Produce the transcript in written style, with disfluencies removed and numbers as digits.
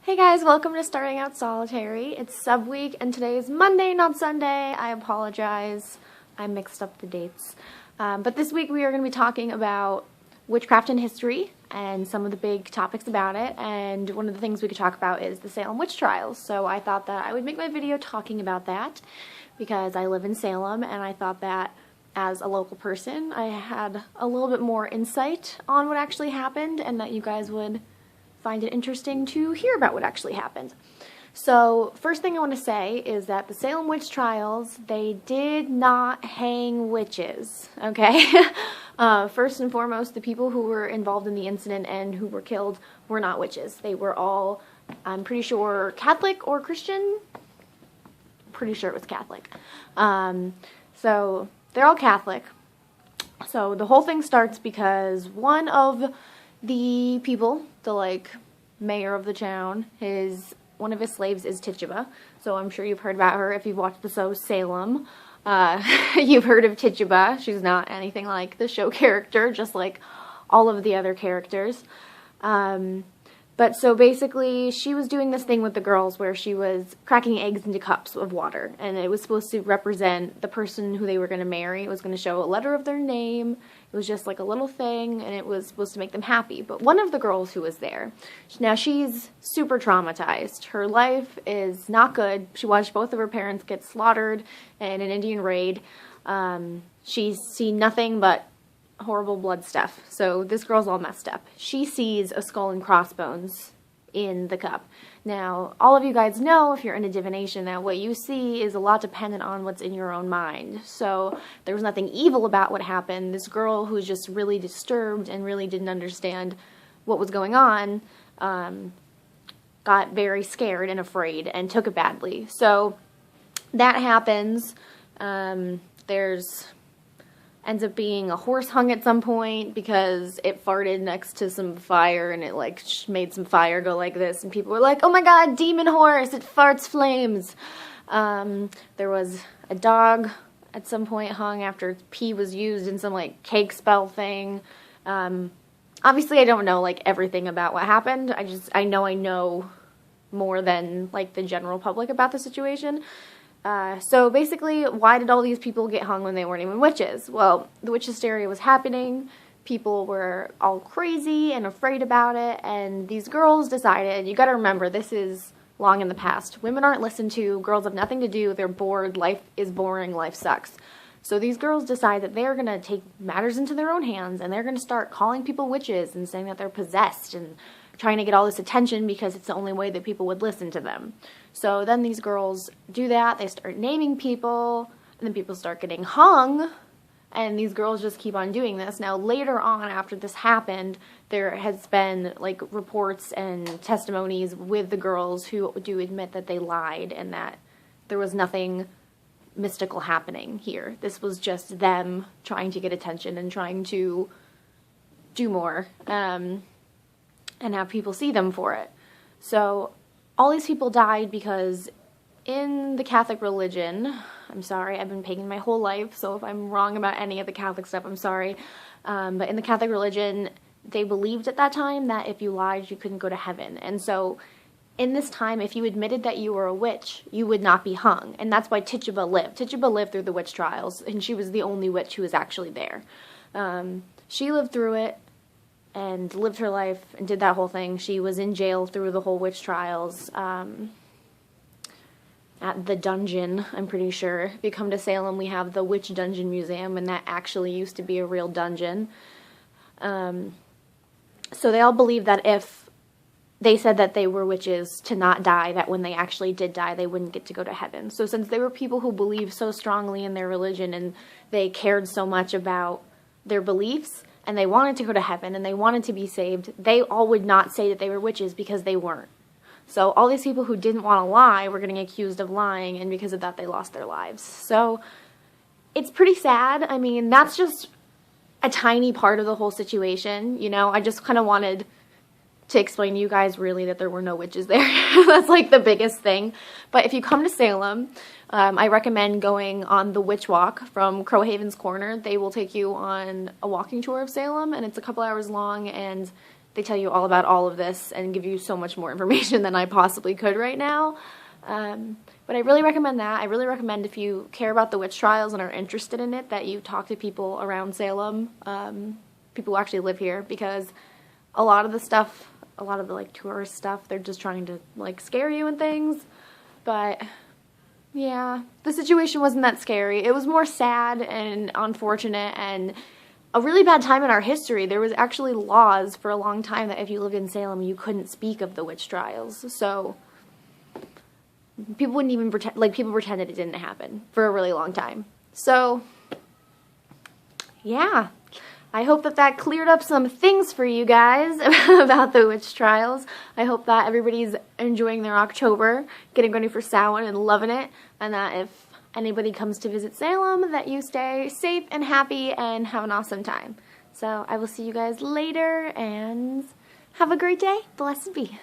Hey guys, welcome to Starting Out Solitary. It's sub week and today is Monday, not Sunday. I apologize. I mixed up the dates. But this week we are going to be talking about witchcraft and history and some of the big topics about it. And one of the things we could talk about is the Salem Witch trials. So I thought that I would make my video talking about that because I live in Salem and I thought that as a local person I had a little bit more insight on what actually happened and that you guys would find it interesting to hear about what actually happened. So first thing I want to say is that the Salem Witch trials, they did not hang witches, okay? First and foremost, the people who were involved in the incident and who were killed were not witches. They were all, I'm pretty sure, Catholic or Christian. Pretty sure it was Catholic. So they're all Catholic. So the whole thing starts because one of the people, the mayor of the town, one of his slaves is Tituba. So I'm sure you've heard about her if you've watched the show Salem. You've heard of Tituba. She's not anything like the show character, just like all of the other characters. But so basically she was doing this thing with the girls where she was cracking eggs into cups of water, and it was supposed to represent the person who they were going to marry. It was going to show a letter of their name. It was just like a little thing, and it was supposed to make them happy. But one of the girls who was there, now she's super traumatized. Her life is not good. She watched both of her parents get slaughtered in an Indian raid. She's seen nothing but horrible blood stuff. So this girl's all messed up. She sees a skull and crossbones in the cup. Now, all of you guys know, if you're into divination, that what you see is a lot dependent on what's in your own mind. So there was nothing evil about what happened. This girl who's just really disturbed and really didn't understand what was going on got very scared and afraid and took it badly. So that happens. Ends up being a horse hung at some point because it farted next to some fire and it made some fire go like this, and people were like, oh my god, demon horse, it farts flames. There was a dog at some point hung after pee was used in some cake spell thing. Obviously I don't know everything about what happened. I know more than the general public about the situation. So basically, why did all these people get hung when they weren't even witches? Well, the witch hysteria was happening, people were all crazy and afraid about it, and these girls decided, you gotta remember, this is long in the past. Women aren't listened to, girls have nothing to do, they're bored, life is boring, life sucks. So these girls decide that they're gonna take matters into their own hands, and they're gonna start calling people witches and saying that they're possessed and trying to get all this attention because it's the only way that people would listen to them. So then these girls do that, they start naming people, and then people start getting hung, and these girls just keep on doing this. Now later on, after this happened, there has been reports and testimonies with the girls who do admit that they lied and that there was nothing mystical happening here. This was just them trying to get attention and trying to do more. And have people see them for it. So all these people died because in the Catholic religion, I'm sorry, I've been pagan my whole life, so if I'm wrong about any of the Catholic stuff, I'm sorry. But in the Catholic religion, they believed at that time that if you lied, you couldn't go to heaven. And so in this time, if you admitted that you were a witch, you would not be hung. And that's why Tituba lived. Tituba lived through the witch trials, and she was the only witch who was actually there. She lived through it and lived her life and did that whole thing. She was in jail through the whole witch trials, at the dungeon, I'm pretty sure. If you come to Salem, we have the Witch Dungeon Museum, and that actually used to be a real dungeon. So they all believed that if they said that they were witches to not die, that when they actually did die, they wouldn't get to go to heaven. So since they were people who believed so strongly in their religion and they cared so much about their beliefs, and they wanted to go to heaven, and they wanted to be saved, they all would not say that they were witches because they weren't. So all these people who didn't want to lie were getting accused of lying, and because of that, they lost their lives. So it's pretty sad. I mean, that's just a tiny part of the whole situation, you know? I just kind of wanted to explain to you guys really that there were no witches there. That's the biggest thing. But if you come to Salem, I recommend going on the Witch Walk from Crowhaven's Corner. They will take you on a walking tour of Salem, and it's a couple hours long, and they tell you all about all of this and give you so much more information than I possibly could right now. But I really recommend that. I really recommend, if you care about the witch trials and are interested in it, that you talk to people around Salem, people who actually live here, because a lot of the stuff, a lot of the like tourist stuff, they're just trying to like scare you and things. But yeah, the situation wasn't that scary. It was more sad and unfortunate and a really bad time in our history. There was actually laws for a long time that if you lived in Salem, you couldn't speak of the witch trials. So people wouldn't even pretend, like people pretended it didn't happen for a really long time. So yeah, I hope that that cleared up some things for you guys about the witch trials. I hope that everybody's enjoying their October, getting ready for Samhain and loving it, and that if anybody comes to visit Salem, that you stay safe and happy and have an awesome time. So I will see you guys later, and have a great day. Blessed be.